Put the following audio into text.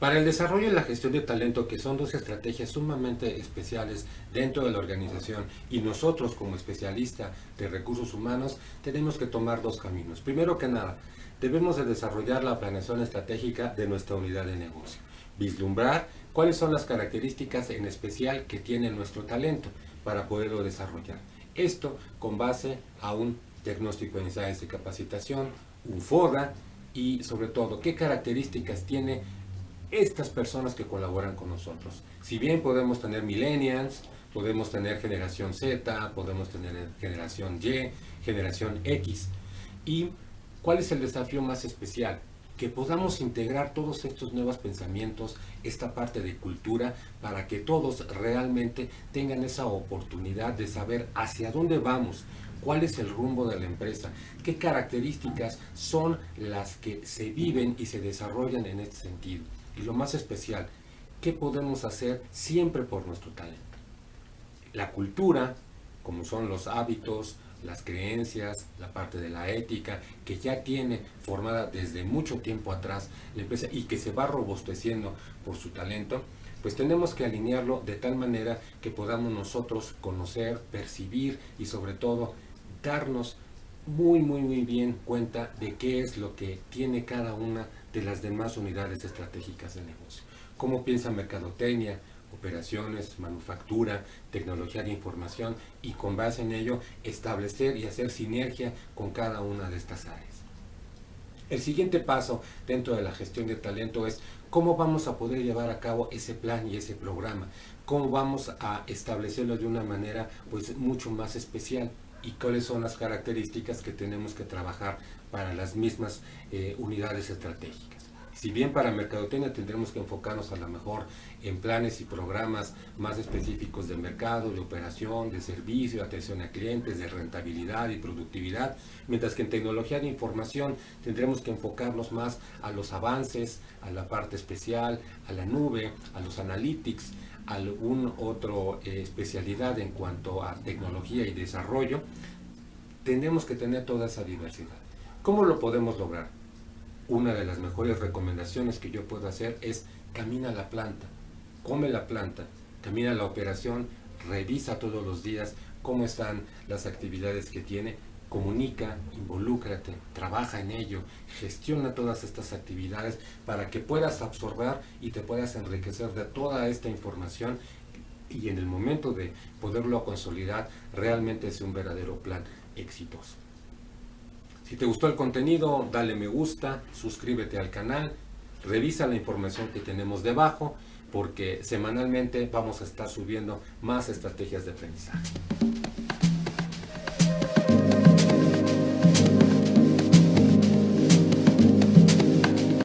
Para el desarrollo y la gestión de talento, que son dos estrategias sumamente especiales dentro de la organización, y nosotros como especialista de recursos humanos tenemos que tomar dos caminos. Primero que nada, debemos de desarrollar la planeación estratégica de nuestra unidad de negocio, vislumbrar cuáles son las características en especial que tiene nuestro talento para poderlo desarrollar. Esto con base a un diagnóstico de necesidades de capacitación, un FODA, y sobre todo qué características tiene estas personas que colaboran con nosotros. Si bien podemos tener millennials, podemos tener generación Z, podemos tener generación Y, generación X. ¿Y cuál es el desafío más especial? Que podamos integrar todos estos nuevos pensamientos, esta parte de cultura, para que todos realmente tengan esa oportunidad de saber hacia dónde vamos, cuál es el rumbo de la empresa, qué características son las que se viven y se desarrollan en este sentido. Y lo más especial, ¿qué podemos hacer siempre por nuestro talento? La cultura, como son los hábitos, las creencias, la parte de la ética, que ya tiene formada desde mucho tiempo atrás la empresa y que se va robusteciendo por su talento, pues tenemos que alinearlo de tal manera que podamos nosotros conocer, percibir y sobre todo darnos muy bien cuenta de qué es lo que tiene cada una de las demás unidades estratégicas de negocio. Cómo piensa mercadotecnia, operaciones, manufactura, tecnología de información, y con base en ello establecer y hacer sinergia con cada una de estas áreas. El siguiente paso dentro de la gestión de talento es cómo vamos a poder llevar a cabo ese plan y ese programa, cómo vamos a establecerlo de una manera pues mucho más especial, y cuáles son las características que tenemos que trabajar para las mismas unidades estratégicas. Si bien para mercadotecnia tendremos que enfocarnos a lo mejor en planes y programas más específicos de mercado, de operación, de servicio, de atención a clientes, de rentabilidad y productividad, mientras que en tecnología de información tendremos que enfocarnos más a los avances, a la parte especial, a la nube, a los analytics, a algún otro especialidad en cuanto a tecnología y desarrollo. Tenemos que tener toda esa diversidad. ¿Cómo lo podemos lograr? Una de las mejores recomendaciones que yo puedo hacer es: camina a la planta, come la planta, camina a la operación, revisa todos los días cómo están las actividades que tiene, comunica, involúcrate, trabaja en ello, gestiona todas estas actividades para que puedas absorber y te puedas enriquecer de toda esta información, y en el momento de poderlo consolidar realmente es un verdadero plan exitoso. Si te gustó el contenido, dale me gusta, suscríbete al canal, revisa la información que tenemos debajo, porque semanalmente vamos a estar subiendo más estrategias de aprendizaje.